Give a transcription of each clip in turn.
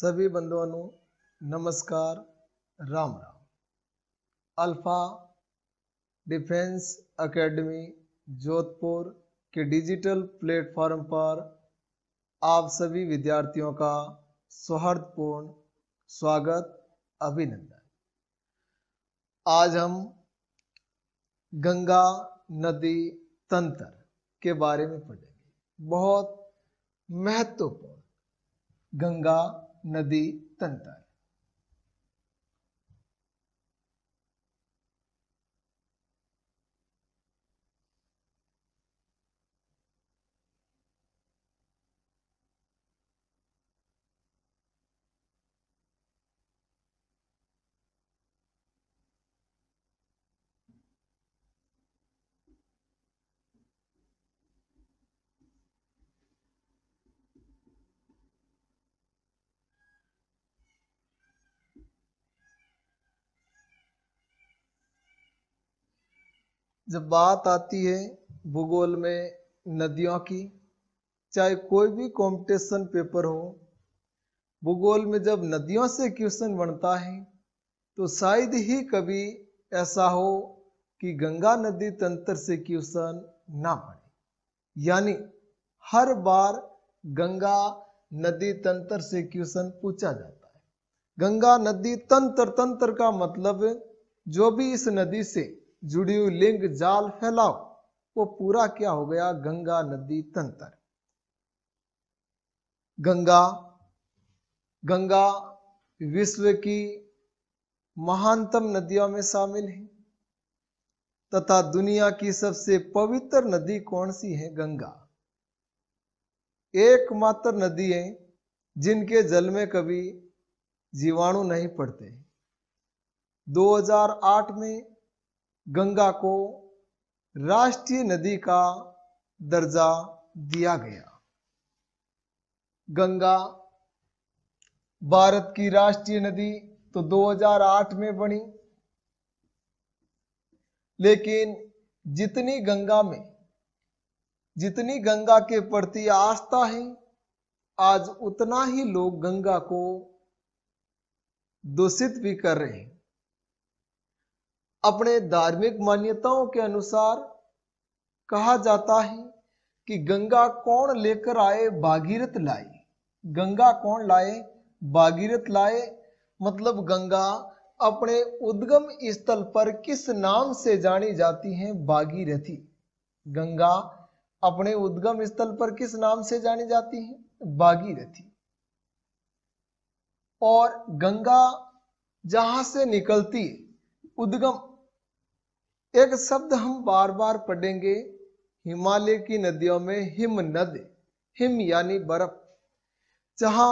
सभी बंधुओं को नमस्कार, Ram Ram. Alpha defence academy Jodhpur के डिजिटल प्लेटफॉर्म पर आप सभी विद्यार्थियों का सौहार्दपूर्ण स्वागत, अभिनंदन। आज हम गंगा नदी तंत्र के बारे में पढ़ेंगे। बहुत महत्वपूर्ण गंगा नदी तंत्र। जब बात आती है भूगोल में नदियों की, चाहे कोई भी कंपटीशन पेपर हो, भूगोल में जब नदियों से क्वेश्चन बनता है तो शायद ही कभी ऐसा हो कि गंगा नदी तंत्र से क्वेश्चन ना बने। यानी हर बार गंगा नदी तंत्र से क्वेश्चन पूछा जाता है। गंगा नदी तंत्र का मतलब जो भी इस नदी से जुड़ी हुई लिंग जाल फैलाओ, वो पूरा क्या हो गया? गंगा नदी तंत्र। गंगा विश्व की महानतम नदियों में शामिल है तथा दुनिया की सबसे पवित्र नदी कौन सी है? गंगा। एकमात्र नदी है जिनके जल में कभी जीवाणु नहीं पड़ते। 2008 में गंगा को राष्ट्रीय नदी का दर्जा दिया गया। गंगा भारत की राष्ट्रीय नदी तो 2008 में बनी, लेकिन जितनी गंगा के प्रति आस्था है, आज उतना ही लोग गंगा को दूषित भी कर रहे हैं। अपने धार्मिक मान्यताओं के अनुसार कहा जाता है कि गंगा कौन लेकर आए? भागीरथ लाए। गंगा कौन लाए? भागीरथ लाए। मतलब गंगा अपने उद्गम स्थल पर किस नाम से जानी जाती है? भागीरथी। गंगा अपने उद्गम स्थल पर किस नाम से जानी जाती है? भागीरथी। और गंगा जहां से निकलती है, उद्गम, एक शब्द हम बार बार पढ़ेंगे हिमालय की नदियों में, हिमनद। हिम यानी बर्फ। जहां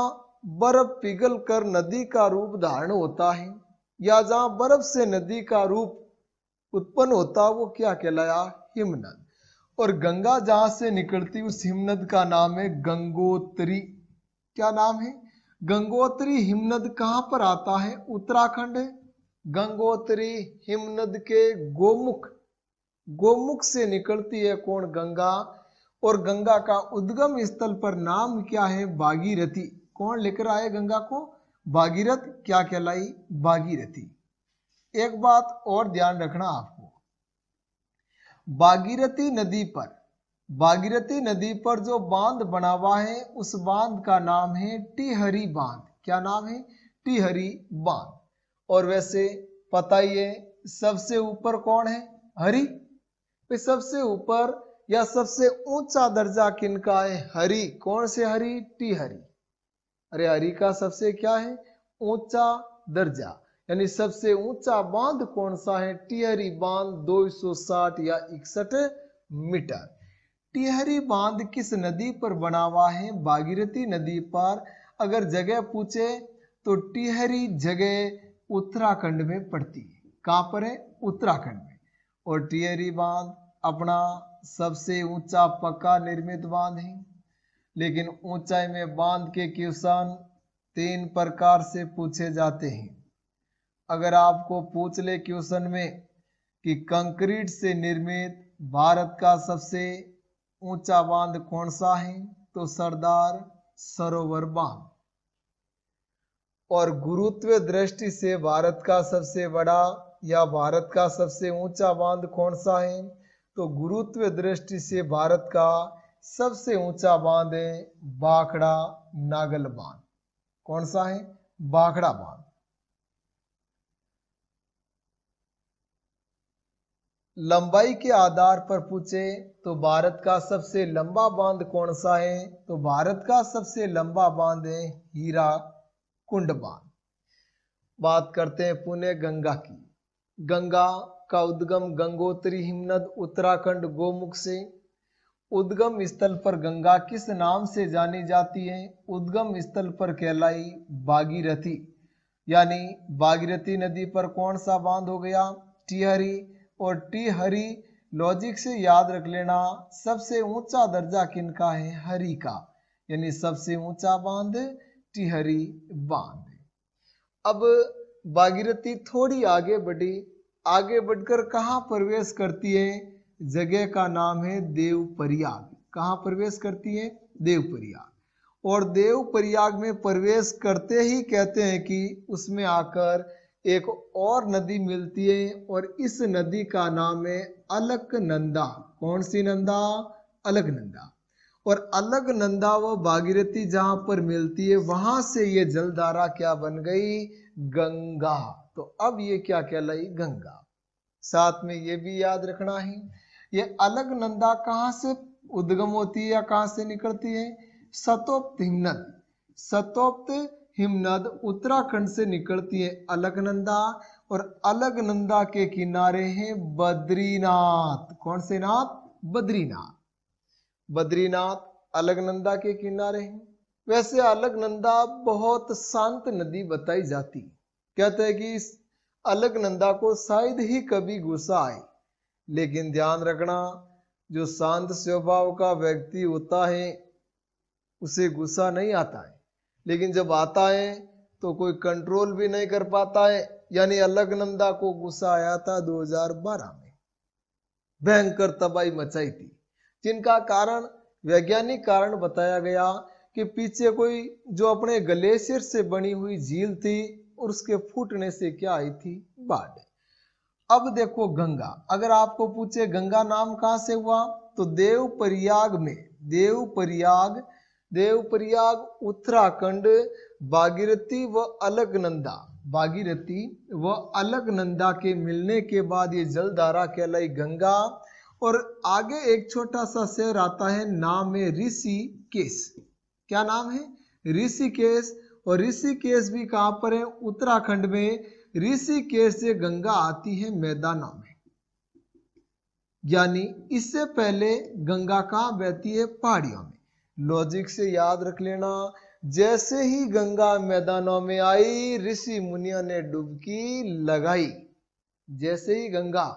बर्फ पिघल कर नदी का रूप धारण होता है या जहां बर्फ से नदी का रूप उत्पन्न होता, वो क्या कहलाया? हिमनद। और गंगा जहां से निकलती, उस हिमनद का नाम है गंगोत्री। क्या नाम है? गंगोत्री हिमनद कहां पर आता है? उत्तराखंड है। गंगोत्री हिमनद के गोमुख से निकलती है कौन? गंगा। और गंगा का उद्गम स्थल पर नाम क्या है? भागीरथी। कौन लेकर आए गंगा को? भागीरथ। क्या कहलाई? भागीरथी। एक बात और ध्यान रखना आपको, भागीरथी नदी पर जो बांध बना हुआ है, उस बांध का नाम है टिहरी बांध। क्या नाम है? टिहरी बांध। और वैसे पता ही है सबसे ऊपर कौन है? हरि। सबसे ऊपर या सबसे ऊंचा दर्जा किनका है? हरि। कौन से हरि? टिहरी। अरे हरि का सबसे क्या है? ऊंचा दर्जा। यानी सबसे ऊंचा बांध कौन सा है? टिहरी बांध, 260 या 61 मीटर। टिहरी बांध किस नदी पर बना हुआ है? भागीरथी नदी पर। अगर जगह पूछे तो टिहरी जगह उत्तराखंड में पड़ती है। कहां पर है? उत्तराखंड में। और टिहरी बांध अपना सबसे ऊंचा पक्का निर्मित बांध है। लेकिन ऊंचाई में बांध के क्वेश्चन 3 प्रकार से पूछे जाते हैं। अगर आपको पूछ ले क्वेश्चन में कि कंक्रीट से निर्मित भारत का सबसे ऊंचा बांध कौन सा है, तो सरदार सरोवर बांध। और गुरुत्व दृष्टि से भारत का सबसे बड़ा या भारत का सबसे ऊंचा बांध कौन सा है? तो गुरुत्व दृष्टि से भारत का सबसे ऊंचा बांध है भाखड़ा नागल बांध। कौन सा है? भाखड़ा बांध। लंबाई के आधार पर पूछे तो भारत का सबसे लंबा बांध कौन सा है? तो भारत का सबसे लंबा बांध है हीरा कुंड बांध। बात करते हैं पुणे गंगा की। गंगा का उद्गम गंगोत्री हिमनद उत्तराखंड गोमुख से। उद्गम स्थल पर गंगा किस नाम से जानी जाती है? उद्गम स्थल पर कहलाई भागीरथी। यानी भागीरथी नदी पर कौन सा बांध हो गया? टिहरी। और टिहरी लॉजिक से याद रख लेना, सबसे ऊंचा दर्जा किनका है? हरि का। यानी सबसे ऊंचा बांध टिहरी बांध। अब भागीरथी थोड़ी आगे बढ़ी, आगे बढ़कर कहाँ प्रवेश करती है? जगह का नाम है देवप्रयाग। कहाँ प्रवेश करती है? देवप्रयाग। और देवप्रयाग में प्रवेश करते ही कहते हैं कि उसमें आकर एक और नदी मिलती है और इस नदी का नाम है अलकनंदा। कौन सी नंदा? अलकनंदा। और अलकनंदा व भागीरथी जहां पर मिलती है वहां से ये जलधारा क्या बन गई? गंगा। तो अब ये क्या कहलाई? गंगा। साथ में ये भी याद रखना है, ये अलकनंदा कहां से उद्गम होती है या कहां से निकलती है? सतोप्त हिमनद। सतोप्त हिमनद उत्तराखंड से निकलती है अलकनंदा। और अलकनंदा के किनारे हैं बद्रीनाथ। कौन से नाथ? बद्रीनाथ। बद्रीनाथ अलकनंदा के किनारे हैं। वैसे अलकनंदा बहुत शांत नदी बताई जाती। कहते हैं कि इस अलकनंदा को शायद ही कभी गुस्सा आए, लेकिन ध्यान रखना जो शांत स्वभाव का व्यक्ति होता है उसे गुस्सा नहीं आता है, लेकिन जब आता है तो कोई कंट्रोल भी नहीं कर पाता है। यानी अलकनंदा को गुस्सा आया था 2012 में, भयंकर तबाही मचाई थी, जिनका कारण वैज्ञानिक कारण बताया गया कि पीछे कोई जो अपने ग्लेशियर से बनी हुई झील थी और उसके फूटने से क्या आई थी? बाढ़। अब देखो गंगा, अगर आपको पूछे गंगा नाम कहां से हुआ तो देवप्रयाग में। देवप्रयाग उत्तराखंड भागीरथी व अलकनंदा, भागीरथी व अलकनंदा के मिलने के बाद ये जलधारा कहलाई गंगा। और आगे एक छोटा सा शहर आता है, नाम है ऋषिकेश। क्या नाम है? ऋषिकेश। और ऋषिकेश भी कहां पर है? उत्तराखंड में। ऋषिकेश से गंगा आती है मैदानों में। यानी इससे पहले गंगा कहां बहती है? पहाड़ियों में। लॉजिक से याद रख लेना, जैसे ही गंगा मैदानों में आई ऋषि मुनियों ने डुबकी लगाई। जैसे ही गंगा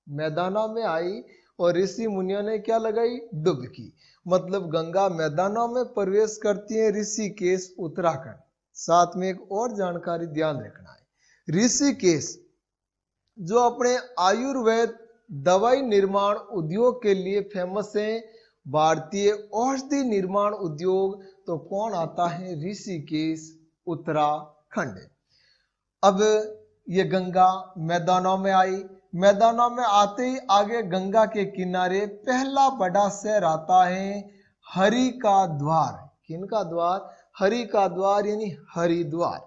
मैदानों में आई और ऋषि मुनियों ने क्या लगाई? डुबकी। मतलब गंगा मैदानों में प्रवेश करती है ऋषिकेश उत्तराखंड। साथ में एक और जानकारी ध्यान रखना है, ऋषिकेश जो अपने आयुर्वेद दवाई निर्माण उद्योग के लिए फेमस है, भारतीय औषधि निर्माण उद्योग, तो कौन आता है? ऋषिकेश उत्तराखंड। अब ये गंगा मैदानों में आई, मैदानों में आते ही आगे गंगा के किनारे पहला बड़ा शहर आता है हरि का द्वार। किनका द्वार? हरि का द्वार यानी हरिद्वार।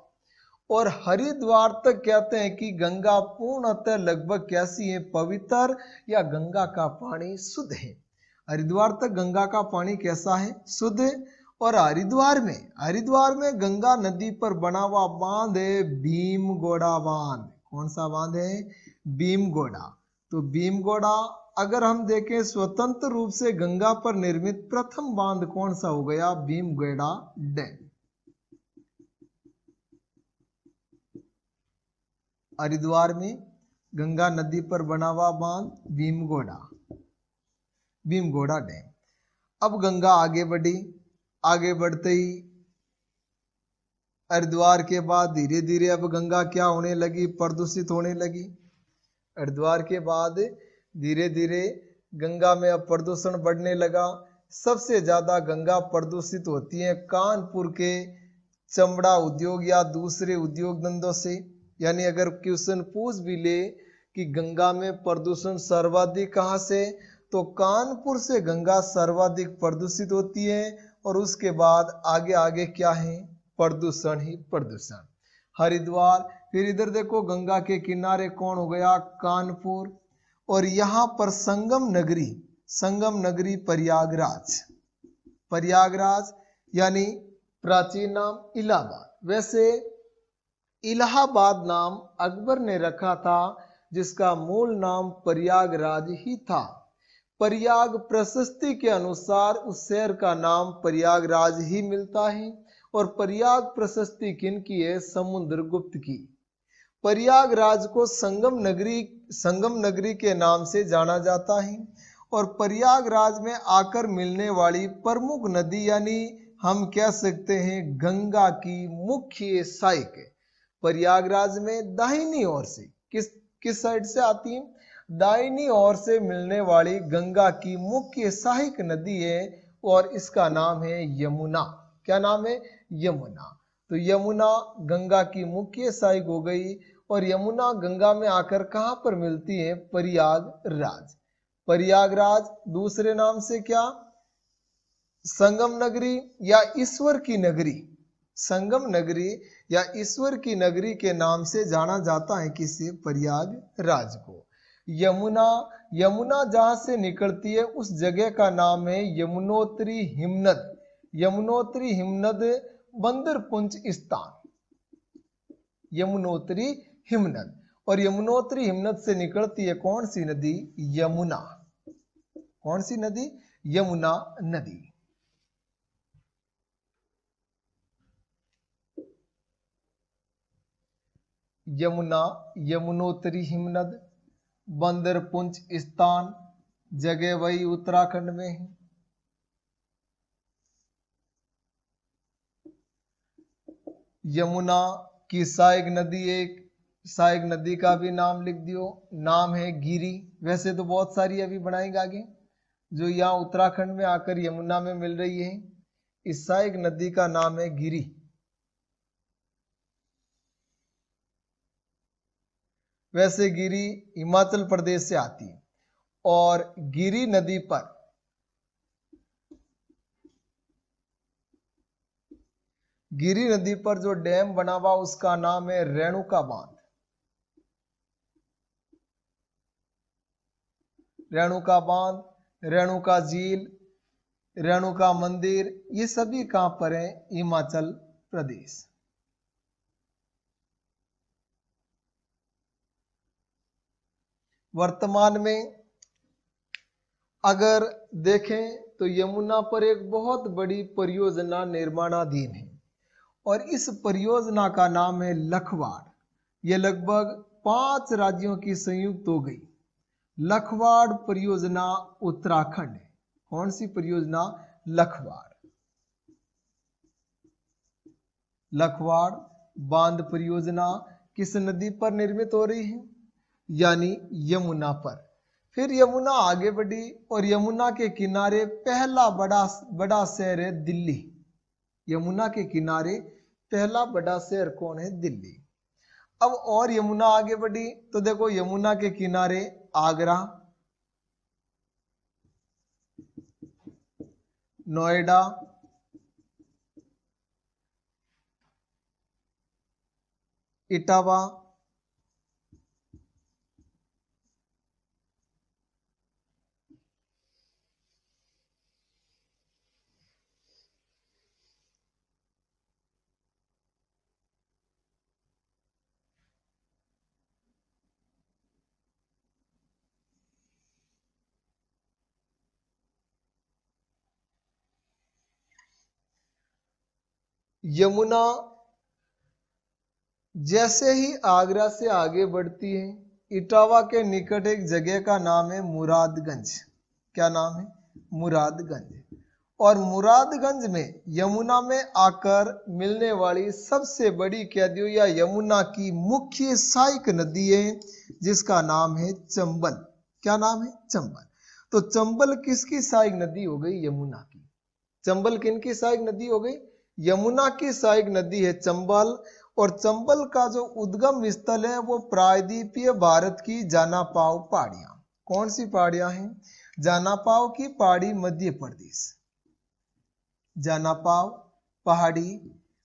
और हरिद्वार तक कहते हैं कि गंगा पूर्णतः लगभग कैसी है? पवित्र, या गंगा का पानी शुद्ध है। हरिद्वार तक गंगा का पानी कैसा है? शुद्ध। और हरिद्वार में गंगा नदी पर बना हुआ बांध है भीमगोड़ा बांध। कौन सा बांध है? भीमगोड़ा। तो भीमगोड़ा अगर हम देखें स्वतंत्र रूप से गंगा पर निर्मित प्रथम बांध कौन सा हो गया? भीमगोड़ा डैम। हरिद्वार में गंगा नदी पर बना हुआ बांध भीमगोड़ा डैम। अब गंगा आगे बढ़ी, आगे बढ़ते ही हरिद्वार के बाद धीरे धीरे अब गंगा क्या होने लगी? प्रदूषित होने लगी। हरिद्वार के बाद धीरे धीरे गंगा में अब प्रदूषण बढ़ने लगा। सबसे ज्यादा गंगा प्रदूषित होती है कानपुर के चमड़ा उद्योग या दूसरे उद्योग धंधों से। यानी अगर क्वेश्चन पूछ भी ले कि गंगा में प्रदूषण सर्वाधिक कहाँ से, तो कानपुर से गंगा सर्वाधिक प्रदूषित होती है, और उसके बाद आगे आगे क्या है, प्रदूषण ही प्रदूषण। हरिद्वार, फिर इधर देखो गंगा के किनारे कौन हो गया, कानपुर, और यहाँ पर संगम नगरी प्रयागराज। प्रयागराज यानी प्राचीन नाम इलाहाबाद। वैसे इलाहाबाद नाम अकबर ने रखा था, जिसका मूल नाम प्रयागराज ही था। प्रयाग प्रशस्ति के अनुसार उस शहर का नाम प्रयागराज ही मिलता है। और प्रयाग प्रशस्ति किनकी है, समुद्रगुप्त की। प्रयागराज को संगम नगरी के नाम से जाना जाता है। और प्रयागराज में आकर मिलने वाली प्रमुख नदी यानी हम कह सकते हैं गंगा की मुख्य सहायक। प्रयागराज में दाहिनी ओर से किस साइड से आती है, दाहिनी ओर से मिलने वाली गंगा की मुख्य सहायक नदी है, और इसका नाम है यमुना। क्या नाम है, यमुना। तो यमुना गंगा की मुख्य सहायक हो गई, और यमुना गंगा में आकर कहां पर मिलती है, प्रयागराज। प्रयागराज दूसरे नाम से क्या, संगम नगरी या ईश्वर की नगरी। संगम नगरी या ईश्वर की नगरी के नाम से जाना जाता है किसे, प्रयागराज को। यमुना जहां से निकलती है उस जगह का नाम है यमुनोत्री हिमनद। यमुनोत्री हिमनद बंदरपुंज स्थान, यमुनोत्री हिमनद। और यमुनोत्री हिमनद से निकलती है कौन सी नदी, यमुना। कौन सी नदी, यमुना नदी। यमुना, यमुनोत्री हिमनद, बंदरपुंज स्थान, जगह वही उत्तराखंड में है। यमुना की सहायक नदी, एक सहायक नदी का भी नाम लिख दियो, नाम है गिरी। वैसे तो बहुत सारी अभी बनाएंगे आगे, जो यहाँ उत्तराखंड में आकर यमुना में मिल रही है। इस सहायक नदी का नाम है गिरी। वैसे गिरी हिमाचल प्रदेश से आती है, और गिरी नदी पर जो डैम बना हुआ उसका नाम है रेणुका बांध। रेणुका बांध, रेणुका झील, रेणुका मंदिर, ये सभी कहां पर है, हिमाचल प्रदेश। वर्तमान में अगर देखें तो यमुना पर एक बहुत बड़ी परियोजना निर्माणाधीन है, और इस परियोजना का नाम है लखवाड़। यह लगभग 5 राज्यों की संयुक्त हो गई। लखवाड़ परियोजना उत्तराखंड है। कौन सी परियोजना, लखवाड़। लखवाड़ बांध परियोजना किस नदी पर निर्मित हो रही है, यानी यमुना पर। फिर यमुना आगे बढ़ी, और यमुना के किनारे पहला बड़ा शहर है दिल्ली। यमुना के किनारे पहला बड़ा शहर कौन है, दिल्ली। अब और यमुना आगे बढ़ी तो देखो यमुना के किनारे आगरा, नोएडा, इटावा, यमुना जैसे ही आगरा से आगे बढ़ती है, इटावा के निकट एक जगह का नाम है मुरादगंज। क्या नाम है, मुरादगंज। और मुरादगंज में यमुना में आकर मिलने वाली सबसे बड़ी कह दियो या यमुना की मुख्य सहायक नदी है, जिसका नाम है चंबल। क्या नाम है, चंबल। तो चंबल किसकी सहायक नदी हो गई, यमुना की। चंबल किनकी सहायक नदी हो गई, यमुना की सहायक नदी है चंबल, और चंबल का जो उद्गम स्थल है वो प्रायद्वीपीय भारत की जानापाव पहाड़ियां। कौन सी पहाड़ियां हैं? जानापाव की पहाड़ी मध्य प्रदेश, जानापाव पहाड़ी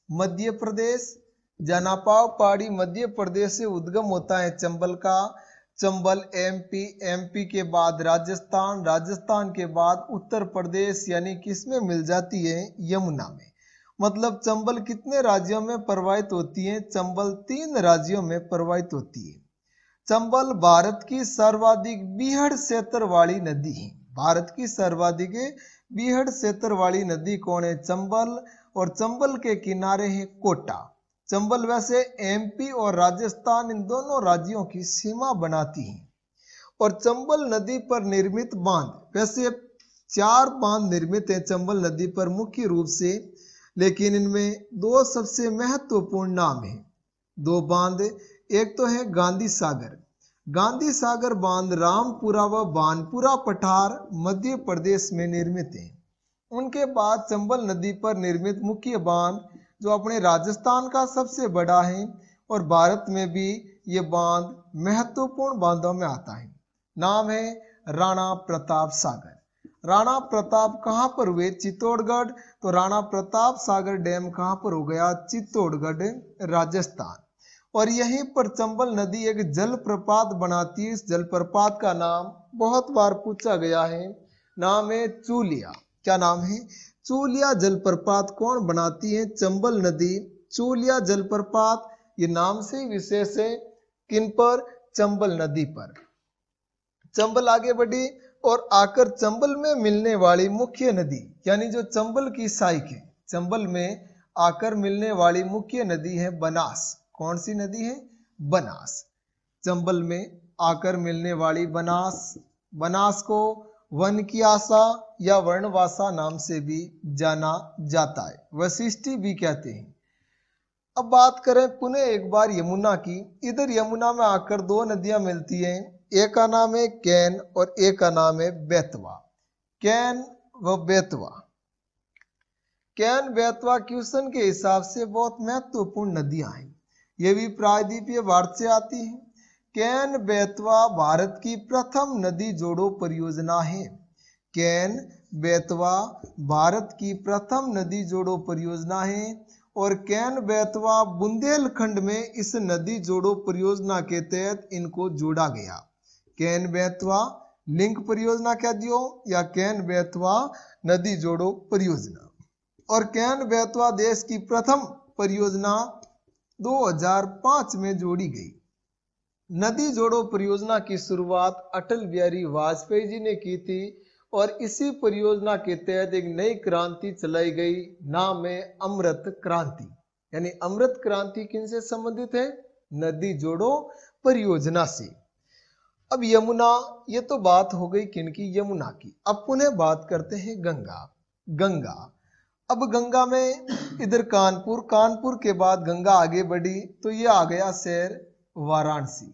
मध्य प्रदेश, जानापाव पहाड़ी मध्य प्रदेश से उद्गम होता है चंबल का। चंबल एमपी, एमपी के बाद राजस्थान, राजस्थान के बाद उत्तर प्रदेश, यानी किसमें मिल जाती है? यमुना में। मतलब चंबल कितने राज्यों में प्रवाहित होती है? चंबल 3 राज्यों में प्रवाहित होती है। चंबल भारत की सर्वाधिक बीहड़ क्षेत्र वाली नदी है। भारत की सर्वाधिक बीहड़ क्षेत्र वाली नदी कौन है? चंबल। और चंबल के किनारे है कोटा। चंबल वैसे एमपी और राजस्थान इन दोनों राज्यों की सीमा बनाती है। और चंबल नदी पर निर्मित बांध, वैसे 4 बांध निर्मित हैं चंबल नदी पर मुख्य रूप से, लेकिन इनमें 2 सबसे महत्वपूर्ण नाम हैं। 2 बांध, एक तो है गांधी सागर। गांधी सागर बांध रामपुरा व बानपुरा पठार मध्य प्रदेश में निर्मित है। उनके बाद चंबल नदी पर निर्मित मुख्य बांध जो अपने राजस्थान का सबसे बड़ा है, और भारत में भी ये बांध महत्वपूर्ण बांधों में आता है। नाम है राणा प्रताप सागर। राणा प्रताप कहाँ पर हुए? चित्तौड़गढ़। तो राणा प्रताप सागर डैम कहाँ पर हो गया? चित्तौड़गढ़, राजस्थान। और यहीं पर चंबल नदी एक जलप्रपात बनाती है। इस जलप्रपात का नाम बहुत बार पूछा गया है, नाम है चूलिया। क्या नाम है? चूलिया जलप्रपात कौन बनाती है? चंबल नदी। चूलिया जलप्रपात ये नाम से विशेष है, किन पर? चंबल नदी पर। चंबल आगे बढ़ी और आकर चंबल में मिलने वाली मुख्य नदी, यानी जो चंबल की सहायक है, चंबल में आकर मिलने वाली मुख्य नदी है बनास। कौन सी नदी है? बनास। चंबल में आकर मिलने वाली बनास। बनास को वन की आशा या वर्णवासा नाम से भी जाना जाता है, वशिष्ठी भी कहते हैं। अब बात करें पुनः एक बार यमुना की। इधर यमुना में आकर 2 नदियां मिलती हैं, एक का नाम है कैन और एक का नाम है बेतवा। कैन व बेतवा। कैन बेतवा क्वेश्चन के हिसाब से बहुत महत्वपूर्ण नदियां हैं, ये भी प्रायद्वीपीय भारत से आती हैं। कैन बेतवा भारत की प्रथम नदी जोड़ो परियोजना है। कैन बेतवा भारत की प्रथम नदी जोड़ो परियोजना है, और कैन बेतवा बुंदेलखंड में इस नदी जोड़ो परियोजना के तहत इनको जोड़ा गया। कैन बेतवा लिंक परियोजना कह दियो, या कैन बेतवा नदी जोड़ो परियोजना। और कैन बेतवा देश की प्रथम परियोजना 2005 में जोड़ी गई। नदी जोड़ो परियोजना की शुरुआत अटल बिहारी वाजपेयी जी ने की थी, और इसी परियोजना के तहत एक नई क्रांति चलाई गई, नाम है अमृत क्रांति। यानी अमृत क्रांति किनसे संबंधित है? नदी जोड़ो परियोजना से। अब यमुना, ये तो बात हो गई किनकी? यमुना की। अब पुनः बात करते हैं गंगा। गंगा, अब गंगा में इधर कानपुर, कानपुर के बाद गंगा आगे बढ़ी तो ये आ गया शहर वाराणसी।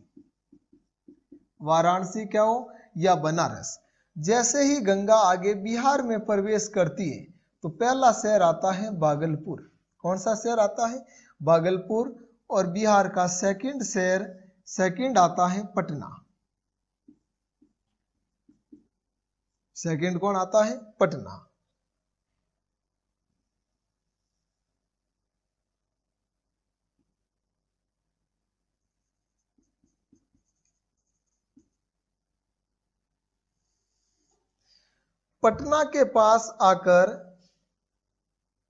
वाराणसी क्या हो? या बनारस। जैसे ही गंगा आगे बिहार में प्रवेश करती है तो पहला शहर आता है भागलपुर। कौन सा शहर आता है? भागलपुर। और बिहार का सेकंड शहर, सेकंड आता है पटना। सेकंड कौन आता है? पटना। पटना के पास आकर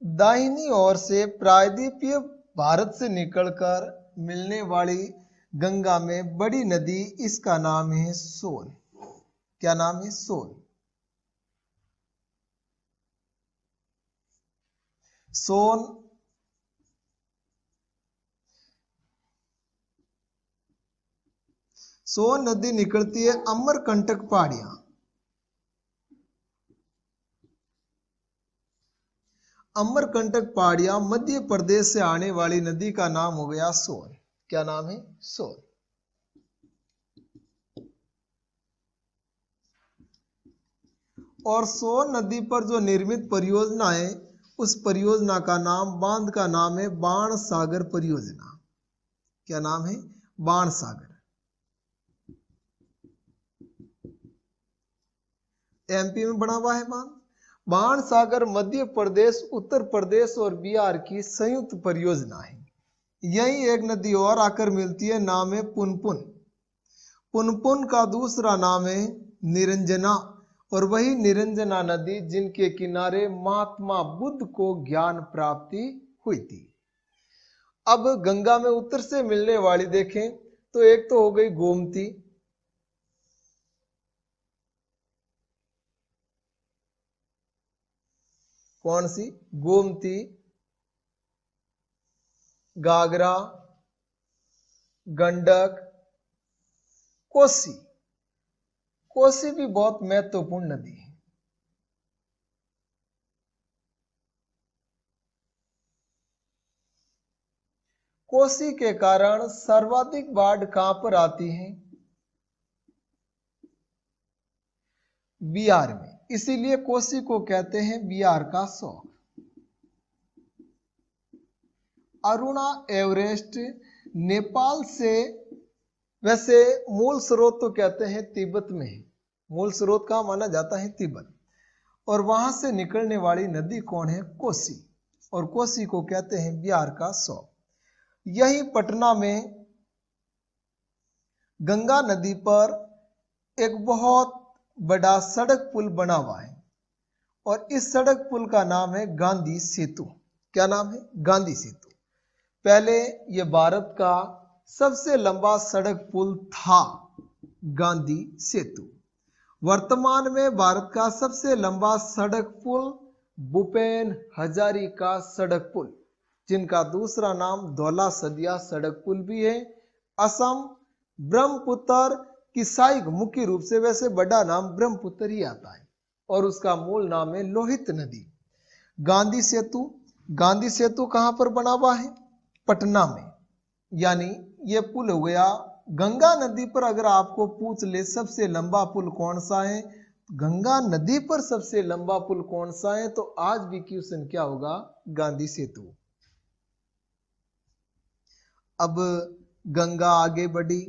दाहिनी ओर से प्रायद्वीपीय भारत से निकलकर मिलने वाली गंगा में बड़ी नदी, इसका नाम है सोन। क्या नाम है? सोन। सोन सोन नदी निकलती है अमरकंटक पहाड़ियां। अमरकंटक पहाड़ियां मध्य प्रदेश से आने वाली नदी का नाम हो गया सोन। क्या नाम है? सोन। और सोन नदी पर जो निर्मित परियोजना है उस परियोजना का नाम, बांध का नाम है बाण सागर परियोजना। क्या नाम है? बाण सागर। एमपी में बना हुआ है बांध। बाण सागर मध्य प्रदेश, उत्तर प्रदेश और बिहार की संयुक्त परियोजना है। यही एक नदी और आकर मिलती है, नाम है पुनपुन। पुनपुन का दूसरा नाम है निरंजना, और वही निरंजना नदी जिनके किनारे महात्मा बुद्ध को ज्ञान प्राप्ति हुई थी। अब गंगा में उत्तर से मिलने वाली देखें तो एक तो हो गई गोमती, कौन सी? गोमती, घाघरा, गंडक, कोसी। कोसी भी बहुत महत्वपूर्ण नदी है। कोसी के कारण सर्वाधिक बाढ़ कहां पर आती है? बिहार में। इसीलिए कोसी को कहते हैं बिहार का शौक। अरुणा एवरेस्ट नेपाल से, वैसे मूल स्रोत तो कहते हैं तिब्बत में है, मूल स्रोत कहां माना जाता है? तिब्बत। और वहां से निकलने वाली नदी कौन है? कोसी। और कोसी को कहते हैं बिहार का शौक। यही पटना में गंगा नदी पर एक बहुत बड़ा सड़क पुल बना हुआ है, और इस सड़क पुल का नाम है गांधी सेतु। क्या नाम है? गांधी सेतु। पहले यह भारत का सबसे लंबा सड़क पुल था, गांधी सेतु। वर्तमान में भारत का सबसे लंबा सड़क पुल भूपेन हजारिका सड़क पुल, जिनका दूसरा नाम धौला सदिया सड़क पुल भी है। असम ब्रह्मपुत्र की सहायक मुख्य रूप से, वैसे बड़ा नाम ब्रह्मपुत्र ही आता है, और उसका मूल नाम है लोहित नदी। गांधी सेतु, गांधी सेतु कहां पर बना हुआ है? पटना में। यानी ये पुल हो गया गंगा नदी पर। अगर आपको पूछ ले सबसे लंबा पुल कौन सा है, गंगा नदी पर सबसे लंबा पुल कौन सा है, तो आज भी क्वेश्चन क्या होगा? गांधी सेतु। अब गंगा आगे बढ़ी,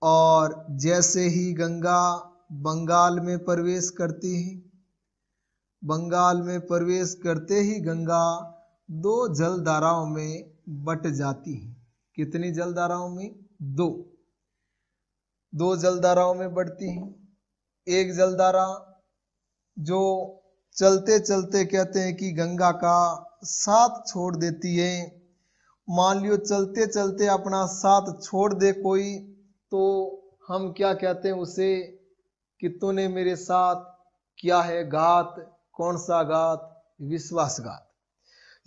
और जैसे ही गंगा बंगाल में प्रवेश करती है, बंगाल में प्रवेश करते ही गंगा दो जलधाराओं में बट जाती है। कितनी जलधाराओं में? दो जलधाराओं में बढ़ती है। एक जलधारा जो चलते चलते कहते हैं कि गंगा का साथ छोड़ देती है। मान लियो चलते चलते अपना साथ छोड़ दे कोई, तो हम क्या कहते हैं उसे? कि तूने मेरे साथ किया है घात। कौन सा घात? विश्वासघात।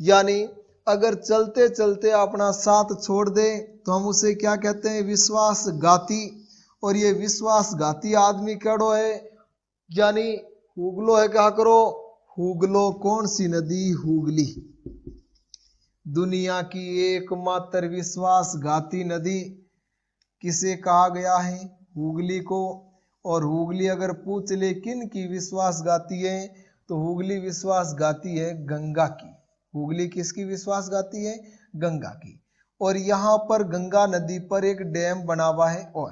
यानी अगर चलते चलते अपना साथ छोड़ दे तो हम उसे क्या कहते हैं? विश्वासघाती। और ये विश्वासघाती आदमी केड़ो है? यानी हुगलो है। क्या करो? हुगलो। कौन सी नदी? हुगली। दुनिया की एकमात्र विश्वासघाती नदी किसे कहा गया है? हुगली को। और हुगली अगर पूछ ले किन की विश्वासघाती है, तो हुगली विश्वासघाती है गंगा की। हुगली किसकी विश्वासघाती है? गंगा की। और यहां पर गंगा नदी पर एक डैम बना हुआ है, और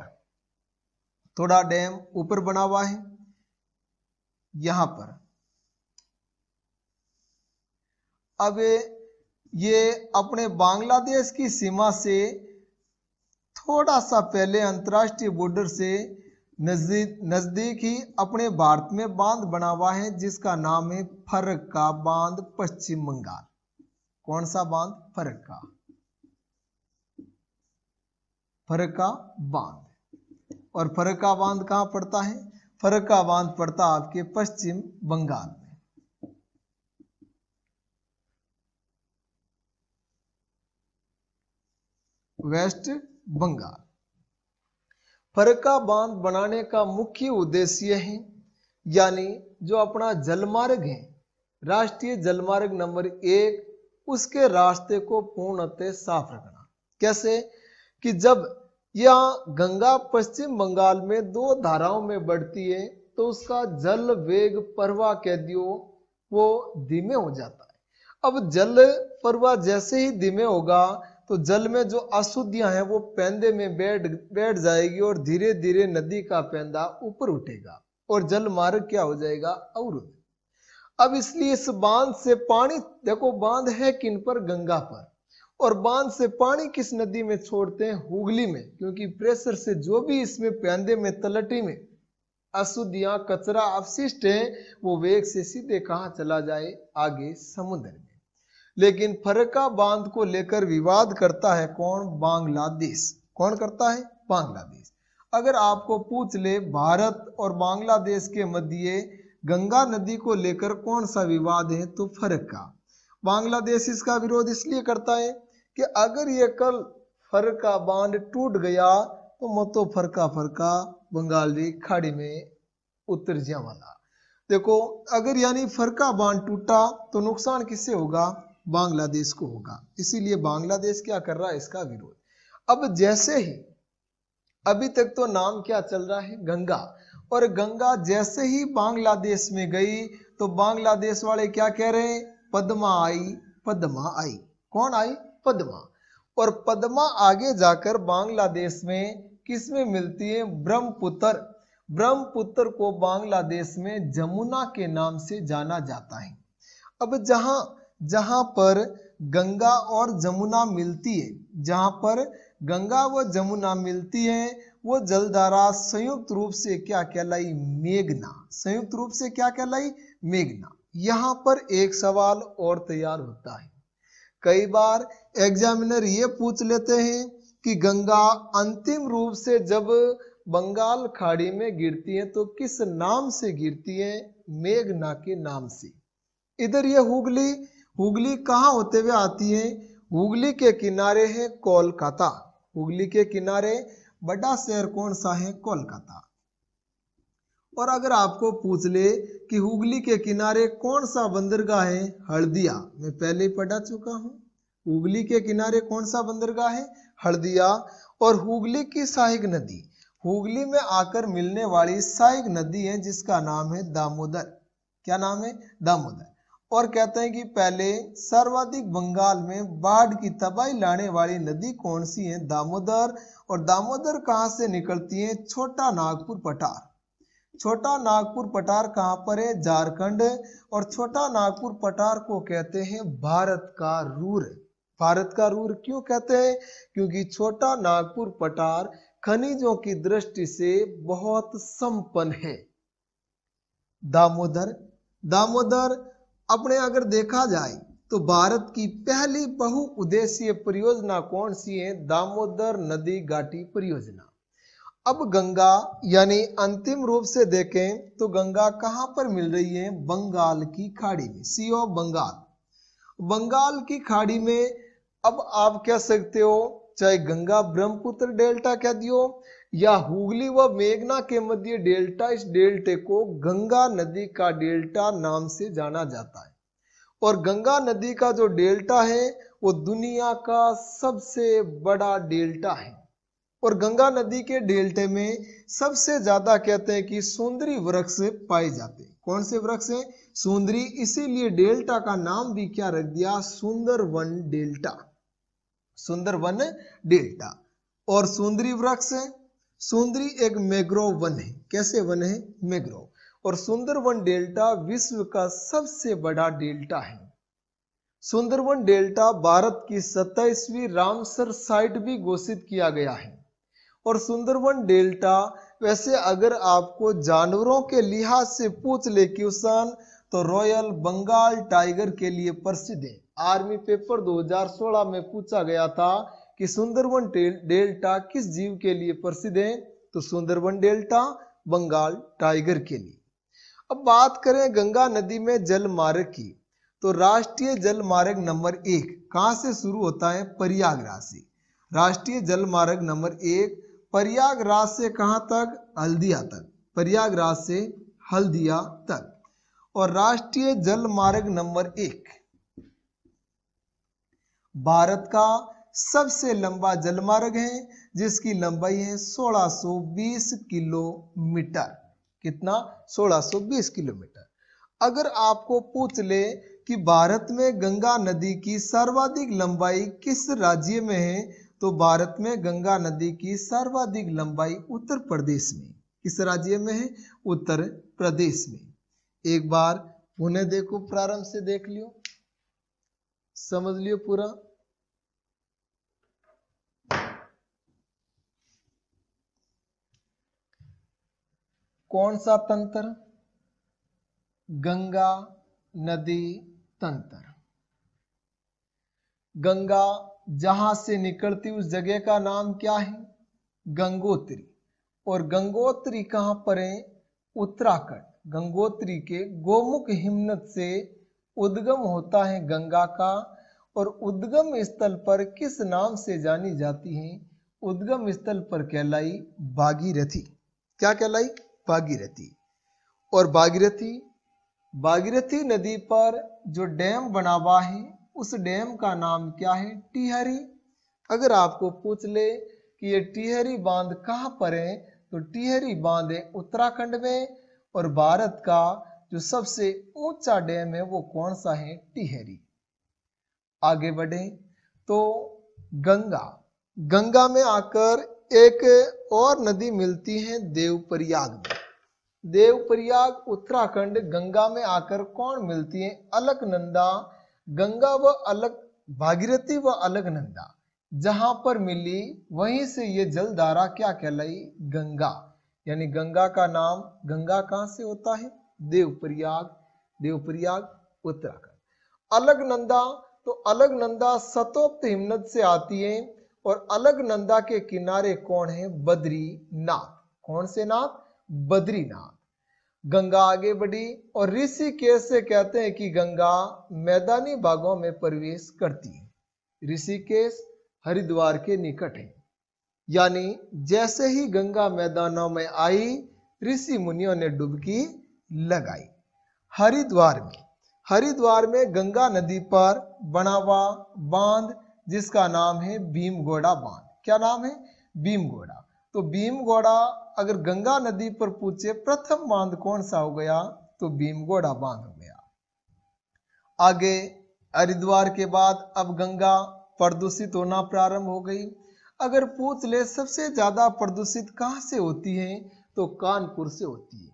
थोड़ा डैम ऊपर बना हुआ है यहां पर। अब ये अपने बांग्लादेश की सीमा से थोड़ा सा पहले अंतर्राष्ट्रीय बॉर्डर से नजदीक ही अपने भारत में बांध बना हुआ है, जिसका नाम है फरक्का बांध, पश्चिम बंगाल। कौन सा बांध? फरक्का। फरक्का बांध। और फरक्का बांध कहां पड़ता है? फरक्का बांध पड़ता आपके पश्चिम बंगाल में। वेस्ट बंगाल। फरक्का बांध बनाने का मुख्य उद्देश्य है, यानी जो अपना जलमार्ग है, राष्ट्रीय जलमार्ग नंबर 1, उसके रास्ते को पूर्णतः साफ रखना। कैसे? कि जब यह गंगा पश्चिम बंगाल में दो धाराओं में बढ़ती है, तो उसका जल वेग प्रवाह कह दियो वो धीमे हो जाता है। अब जल प्रवाह जैसे ही धीमे होगा तो जल में जो अशुद्धियां हैं वो पेंदे में बैठ जाएगी और धीरे धीरे नदी का पेंदा ऊपर उठेगा और जल मार्ग क्या हो जाएगा, अवरुद्ध। अब इसलिए इस बांध से पानी, देखो बांध है किन पर, गंगा पर, और बांध से पानी किस नदी में छोड़ते हैं, हुगली में, क्योंकि प्रेशर से जो भी इसमें पेंदे में तलटी में अशुद्धियां कचरा अवशिष्ट है वो वेग से सीधे कहां चला जाए, आगे समुद्र में। लेकिन फरक्का बांध को लेकर विवाद करता है कौन, बांग्लादेश। कौन करता है, बांग्लादेश। अगर आपको पूछ ले भारत और बांग्लादेश के मध्य गंगा नदी को लेकर कौन सा विवाद है, तो फरक्का। बांग्लादेश इसका विरोध इसलिए करता है कि अगर ये कल फरक्का बांध टूट गया तो मतो फरका फरका बंगाली खाड़ी में उतर जावाला। देखो अगर यानी फरक्का बांध टूटा तो नुकसान किससे होगा, बांग्लादेश को होगा। इसीलिए बांग्लादेश क्या कर रहा है, इसका विरोध। अब जैसे ही, अभी तक तो नाम क्या चल रहा है, गंगा, और गंगा जैसे ही बांग्लादेश में गई तो बांग्लादेश वाले क्या कह रहे हैं, पद्मा आई, पद्मा आई। कौन आई, पद्मा। और पद्मा आगे जाकर बांग्लादेश में किस में मिलती है, ब्रह्मपुत्र। ब्रह्मपुत्र को बांग्लादेश में जमुना के नाम से जाना जाता है। अब जहां पर गंगा और जमुना मिलती है, जहां पर गंगा व जमुना मिलती है वो जलधारा संयुक्त रूप से क्या कहलाई, मेघना। संयुक्त रूप से क्या कहलाई, मेघना। यहां पर एक सवाल और तैयार होता है, कई बार एग्जामिनर ये पूछ लेते हैं कि गंगा अंतिम रूप से जब बंगाल खाड़ी में गिरती है तो किस नाम से गिरती है, मेघना के नाम से। इधर ये हुगली कहाँ होते हुए आती है, हुगली के किनारे है कोलकाता। हुगली के किनारे बड़ा शहर कौन सा है, कोलकाता। और अगर आपको पूछ ले कि हुगली के किनारे कौन सा बंदरगाह है, हल्दिया, मैं पहले ही पढ़ा चुका हूं। हुगली के किनारे कौन सा बंदरगाह है, हल्दिया। और हुगली की सहायक नदी, हुगली में आकर मिलने वाली सहायक नदी है जिसका नाम है दामोदर। क्या नाम है, दामोदर। और कहते हैं कि पहले सर्वाधिक बंगाल में बाढ़ की तबाही लाने वाली नदी कौन सी है, दामोदर। और दामोदर कहां से निकलती है, छोटा नागपुर पठार। छोटा नागपुर पठार कहां पर है, झारखंड। और छोटा नागपुर पठार को कहते हैं भारत का रूर। भारत का रूर क्यों कहते हैं, क्योंकि छोटा नागपुर पठार खनिजों की दृष्टि से बहुत संपन्न है। दामोदर अपने अगर देखा जाए तो भारत की पहली बहुउद्देशीय परियोजना कौन सी है, दामोदर नदी घाटी परियोजना। अब गंगा यानी अंतिम रूप से देखें तो गंगा कहां पर मिल रही है, बंगाल की खाड़ी में, सी ऑफ बंगाल। बंगाल की खाड़ी में अब आप कह सकते हो चाहे गंगा ब्रह्मपुत्र डेल्टा कह दियो या हुगली व मेघना के मध्य डेल्टा, इस डेल्टे को गंगा नदी का डेल्टा नाम से जाना जाता है। और गंगा नदी का जो डेल्टा है वो दुनिया का सबसे बड़ा डेल्टा है। और गंगा नदी के डेल्टे में सबसे ज्यादा कहते हैं कि सुंदरी वृक्ष पाए जाते हैं। कौन से वृक्ष हैं, सुंदरी। इसीलिए डेल्टा का नाम भी क्या रख दिया, सुंदरवन डेल्टा। सुंदरवन डेल्टा। और सुंदरी वृक्ष है, सुंदरी एक मैंग्रोव वन है। कैसे वन है, मैंग्रोव। और सुंदरवन डेल्टा विश्व का सबसे बड़ा डेल्टा है। सुंदरवन डेल्टा भारत की 27वीं रामसर साइट भी घोषित किया गया है। और सुंदरवन डेल्टा वैसे अगर आपको जानवरों के लिहाज से पूछ ले क्वेश्चन तो रॉयल बंगाल टाइगर के लिए प्रसिद्ध है। आर्मी पेपर 2016 में पूछा गया था कि सुंदरवन डेल्टा किस जीव के लिए प्रसिद्ध है, तो सुंदरवन डेल्टा बंगाल टाइगर के लिए। अब बात करें गंगा नदी में जल मार्ग की, तो राष्ट्रीय जल मार्ग नंबर 1 कहां से शुरू होता है, प्रयागराज से। राष्ट्रीय जल मार्ग नंबर 1 प्रयागराज से कहां तक, हल्दिया तक। प्रयागराज से हल्दिया तक। और राष्ट्रीय जल मार्ग नंबर 1 भारत का सबसे लंबा जलमार्ग है जिसकी लंबाई है 1620 किलोमीटर। कितना, 1620 किलोमीटर। अगर आपको पूछ ले कि भारत में गंगा नदी की सर्वाधिक लंबाई किस राज्य में है? तो भारत में गंगा नदी की सर्वाधिक लंबाई उत्तर प्रदेश में। किस राज्य में है? उत्तर प्रदेश में। एक बार उन्हें देखो, प्रारंभ से देख लियो, समझ लियो पूरा। कौन सा तंत्र? गंगा नदी तंत्र। गंगा जहां से निकलती उस जगह का नाम क्या है? गंगोत्री। और गंगोत्री कहां पर है? उत्तराखंड। गंगोत्री के गोमुख हिमनद से उद्गम होता है गंगा का, और उद्गम स्थल पर किस नाम से जानी जाती है? उद्गम स्थल पर कहलाई भागीरथी। क्या कहलाई? भागीरथी। और भागीरथी नदी पर जो डैम बना हुआ है उस डैम का नाम क्या है? टिहरी। अगर आपको पूछ ले कि ये टिहरी बांध कहां पर है, तो टिहरी बांध है उत्तराखंड में। और भारत का जो सबसे ऊंचा डैम है वो कौन सा है? टिहरी। आगे बढ़े तो गंगा में आकर एक और नदी मिलती है देवप्रयाग में। देवप्रयाग उत्तराखंड। गंगा में आकर कौन मिलती है? अलकनंदा। गंगा व भागीरथी व अलकनंदा जहां पर मिली वहीं से ये जलधारा क्या कहलाई? गंगा। यानी गंगा का नाम, गंगा कहां से होता है? देवप्रयाग। देवप्रयाग उत्तराखंड। अलकनंदा, तो अलकनंदा सतोक्त हिमनद से आती है, और अलकनंदा के किनारे कौन है? बद्रीनाथ। कौन से नाथ? बद्रीनाथ। गंगा आगे बढ़ी और ऋषिकेश से कहते हैं कि गंगा मैदानी भागों में प्रवेश करती है। ऋषिकेश हरिद्वार के निकट है। यानी जैसे ही गंगा मैदानों में आई, ऋषि मुनियों ने डुबकी लगाई। हरिद्वार में गंगा नदी पर बना हुआ बांध जिसका नाम है भीमगोड़ा बांध। क्या नाम है? भीमगोड़ा। तो भीमगोड़ा अगर गंगा नदी पर पूछे प्रथम बांध कौन सा हो गया, तो भीमगोड़ा बांध हो गया। आगे हरिद्वार के बाद अब गंगा प्रदूषित होना प्रारंभ हो गई। अगर पूछ ले सबसे ज्यादा प्रदूषित कहां से होती है, तो कानपुर से होती है।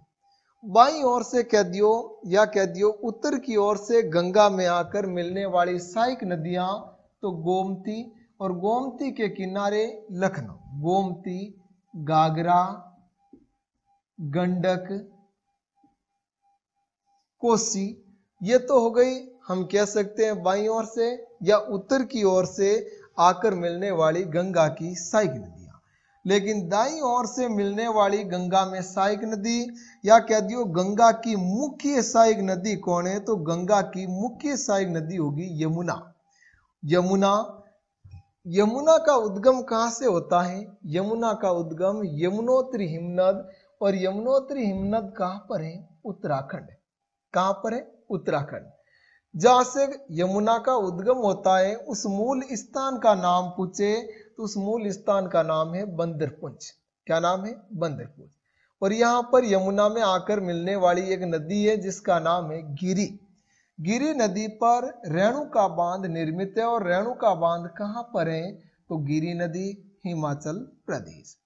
बाईं ओर से कह दियो उत्तर की ओर से गंगा में आकर मिलने वाली सहायक नदियां तो गोमती, और गोमती के किनारे लखनऊ। गोमती, घाघरा, गंडक, कोसी, ये तो हो गई हम कह सकते हैं बाईं ओर से या उत्तर की ओर से आकर मिलने वाली गंगा की सहायक नदियां। लेकिन दाईं ओर से मिलने वाली गंगा में सहायक नदी, या कह दियो गंगा की मुख्य सहायक नदी कौन है, तो गंगा की मुख्य सहायक नदी होगी यमुना। यमुना का उद्गम कहां से होता है? यमुना का उद्गम यमुनोत्री हिमनद, और यमुनोत्री हिमनद कहां पर है? उत्तराखंड। कहां पर है? उत्तराखंड। जहां से यमुना का उद्गम होता है उस मूल स्थान का नाम पूछे तो उस मूल स्थान का नाम है बंदरपुंज। क्या नाम है? बंदरपुंज। और यहां पर यमुना में आकर मिलने वाली एक नदी है जिसका नाम है गिरी। गिरी नदी पर रेणुका बांध निर्मित है, और रेणुका बांध कहां पर है? तो गिरी नदी हिमाचल प्रदेश।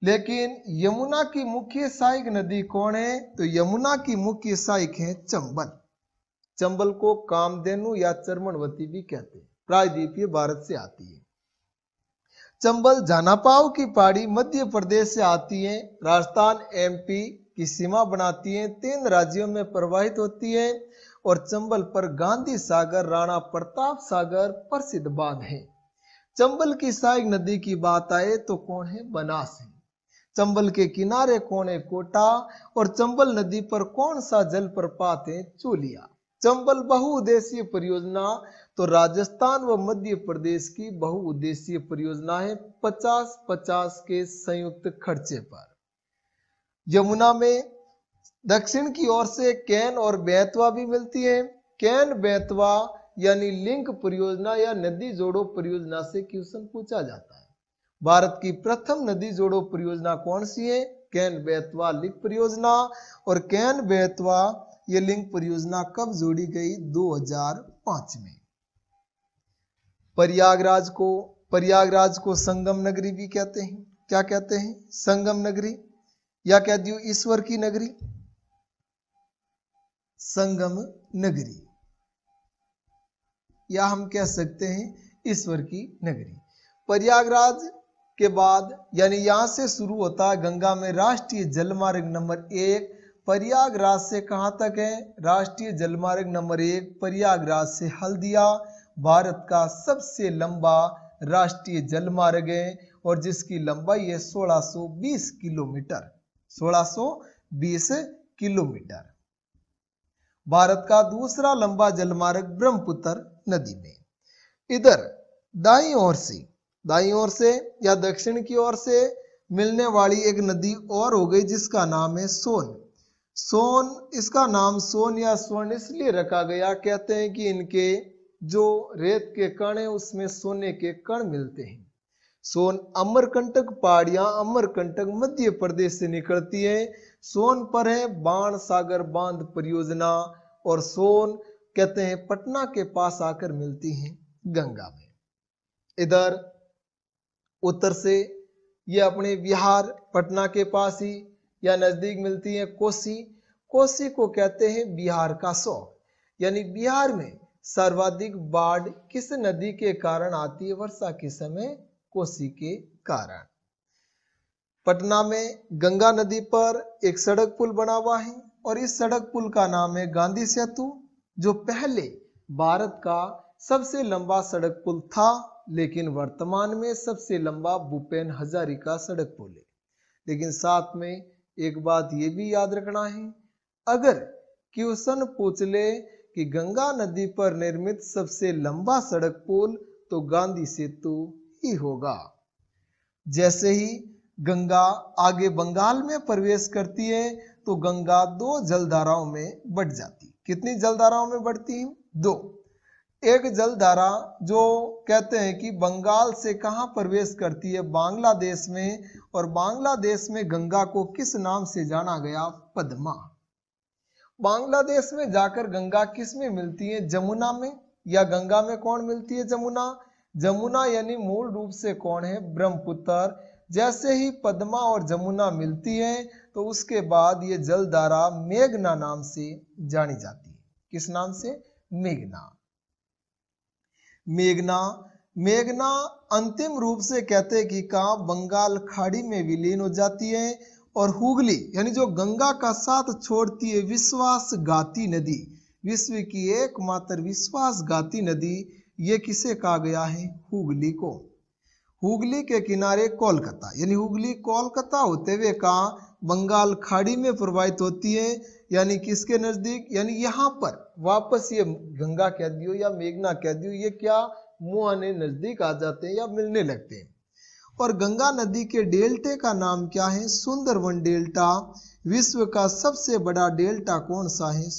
लेकिन यमुना की मुख्य सहायक नदी कौन है? तो यमुना की मुख्य सहायक है चंबल। चंबल को कामधेनु या चर्मणवती भी कहते हैं। प्रायद्वीपीय भारत से आती है। चंबल जानापाव की पहाड़ी मध्य प्रदेश से आती है, राजस्थान एमपी की सीमा बनाती है, 3 राज्यों में प्रवाहित होती है, और चंबल पर गांधी सागर, राणा प्रताप सागर प्रसिद्ध बांध है। चंबल की सहायक नदी की बात आए तो कौन है? बनास है। चंबल के किनारे कौन है? कोटा। और चंबल नदी पर कौन सा जलप्रपात है? चोलिया। चंबल बहुउद्देशीय परियोजना तो राजस्थान व मध्य प्रदेश की बहुउद्देशीय परियोजना है, 50-50 के संयुक्त खर्चे पर। यमुना में दक्षिण की ओर से कैन और बेतवा भी मिलती है। कैन बेतवा यानी लिंक परियोजना या नदी जोड़ो परियोजना से क्वेश्चन पूछा जाता है। भारत की प्रथम नदी जोड़ो परियोजना कौन सी है? कैन बेतवा लिंक परियोजना। और कैन बेतवा ये लिंक परियोजना कब जोड़ी गई? 2005 में। प्रयागराज को संगम नगरी भी कहते हैं। क्या कहते हैं? संगम नगरी, या कह दियो ईश्वर की नगरी, संगम नगरी, या हम कह सकते हैं ईश्वर की नगरी। प्रयागराज के बाद यानी यहां से शुरू होता है गंगा में राष्ट्रीय जलमार्ग नंबर 1। प्रयागराज से कहां तक है? राष्ट्रीय जलमार्ग नंबर 1 प्रयागराज से हल्दिया भारत का सबसे लंबा राष्ट्रीय जलमार्ग है और जिसकी लंबाई है 1620 किलोमीटर। 1620 किलोमीटर। भारत का दूसरा लंबा जलमार्ग ब्रह्मपुत्र नदी में। इधर दाईं ओर से या दक्षिण की ओर से मिलने वाली एक नदी और हो गई जिसका नाम है सोन। इसका नाम सोन या स्वर्ण इसलिए रखा गया, कहते हैं कि इनके जो रेत के कण है उसमें सोने के कण मिलते हैं। सोन अमरकंटक पहाड़ियां, अमरकंटक मध्य प्रदेश से निकलती है। सोन पर है बाण सागर बांध परियोजना और सोन कहते हैं पटना के पास आकर मिलती हैं गंगा में। इधर उत्तर से ये अपने बिहार पटना के पास ही या नजदीक मिलती है कोसी को कहते हैं बिहार का सौ, यानी बिहार में सर्वाधिक बाढ़ किस नदी के कारण आती है? वर्षा के समय कोसी के कारण। पटना में गंगा नदी पर एक सड़क पुल बना हुआ है और इस सड़क पुल का नाम है गांधी सेतु, जो पहले भारत का सबसे लंबा सड़क पुल था, लेकिन वर्तमान में सबसे लंबा भूपेन हजारिका सड़क पुल है। लेकिन साथ में एक बात ये भी याद रखना है, अगर क्वेश्चन पूछ ले कि गंगा नदी पर निर्मित सबसे लंबा सड़क पुल, तो गांधी सेतु ही होगा। जैसे ही गंगा आगे बंगाल में प्रवेश करती है तो गंगा 2 जलधाराओं में बढ़ जाती। कितनी जलधाराओं में बढ़ती है? 2। एक जलधारा जो कहते हैं कि बंगाल से कहां प्रवेश करती है? बांग्लादेश में, और बांग्लादेश में गंगा को किस नाम से जाना गया? पद्मा। बांग्लादेश में जाकर गंगा किस में मिलती है? जमुना में। या गंगा में कौन मिलती है? जमुना यानी मूल रूप से कौन है? ब्रह्मपुत्र। जैसे ही पद्मा और जमुना मिलती है तो उसके बाद ये जलधारा मेघना नाम से जानी जाती है। किस नाम से? मेघना अंतिम रूप से कहते हैं कि कहां? बंगाल खाड़ी में विलीन हो जाती है। और हुगली यानी जो गंगा का साथ छोड़ती है विश्वासघाती नदी, विश्व की एकमात्र विश्वासघाती नदी, ये किसे कहा गया है? हुगली को। हुगली के किनारे कोलकाता, यानी हुगली कोलकाता होते हुए कहां? बंगाल खाड़ी में प्रवाहित होती है। यानी किसके नजदीक? यानी यहाँ पर वापस ये गंगा कह दियो या मेघना कह दियो, ये क्या मुहाने नजदीक आ जाते हैं या मिलने लगते हैं। और गंगा नदी के डेल्टे का नाम क्या है? सुंदरवन डेल्टा। विश्व का सबसे बड़ा डेल्टा कौन सा है?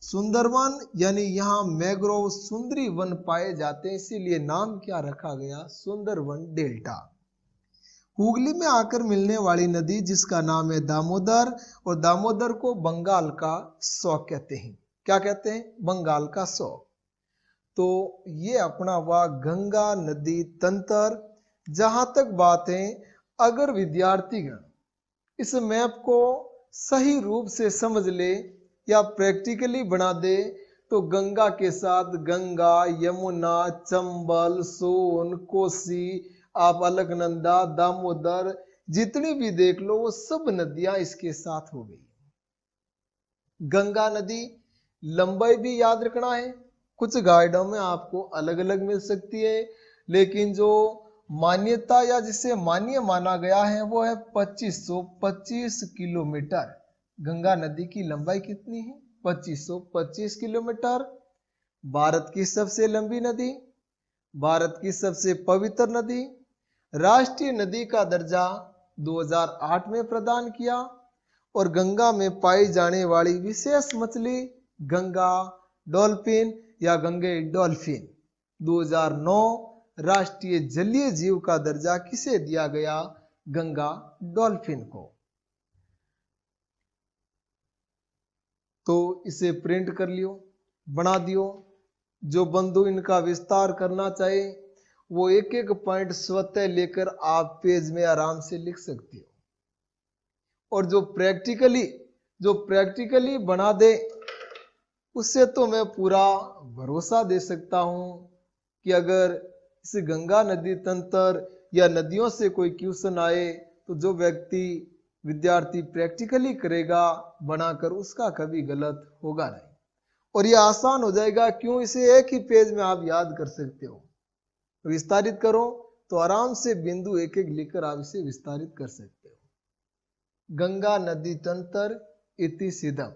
सुंदरवन यानी यहाँ मैग्रोव सुंदरी वन पाए जाते हैं, इसीलिए नाम क्या रखा गया? सुंदरवन डेल्टा। हुगली में आकर मिलने वाली नदी जिसका नाम है दामोदर, और दामोदर को बंगाल का सौ कहते हैं। क्या कहते हैं? बंगाल का सौ। तो ये अपना हुआ गंगा नदी तंत्र। जहां तक बात है, अगर विद्यार्थीगण इस मैप को सही रूप से समझ ले या प्रैक्टिकली बना दे तो गंगा के साथ गंगा, यमुना, चंबल, सोन, कोसी, आप अलकनंदा, दामोदर जितनी भी देख लो वो सब नदियां इसके साथ हो गई। गंगा नदी लंबाई भी याद रखना है, कुछ गाइडों में आपको अलग अलग मिल सकती है, लेकिन जो मान्यता या जिसे मान्य माना गया है वो है 2525 किलोमीटर। गंगा नदी की लंबाई कितनी है? 2525 किलोमीटर। भारत की सबसे लंबी नदी, भारत की सबसे पवित्र नदी, राष्ट्रीय नदी का दर्जा 2008 में प्रदान किया, और गंगा में पाई जाने वाली विशेष मछली गंगा डॉल्फिन या गंगे डॉल्फिन। 2009 राष्ट्रीय जलीय जीव का दर्जा किसे दिया गया? गंगा डॉल्फिन को। तो इसे प्रिंट कर लियो, बना दियो। जो बंधु इनका विस्तार करना चाहे वो एक एक पॉइंट स्वतः लेकर आप पेज में आराम से लिख सकते हो। और जो प्रैक्टिकली बना दे उससे तो मैं पूरा भरोसा दे सकता हूं कि अगर इस गंगा नदी तंत्र या नदियों से कोई क्वेश्चन आए तो जो विद्यार्थी प्रैक्टिकली करेगा बनाकर उसका कभी गलत होगा नहीं। और यह आसान हो जाएगा, क्यों? इसे एक ही पेज में आप याद कर सकते हो। विस्तारित करो तो आराम से बिंदु एक एक लिखकर आप इसे विस्तारित कर सकते हो। गंगा नदी तंत्र इति सिद्धम।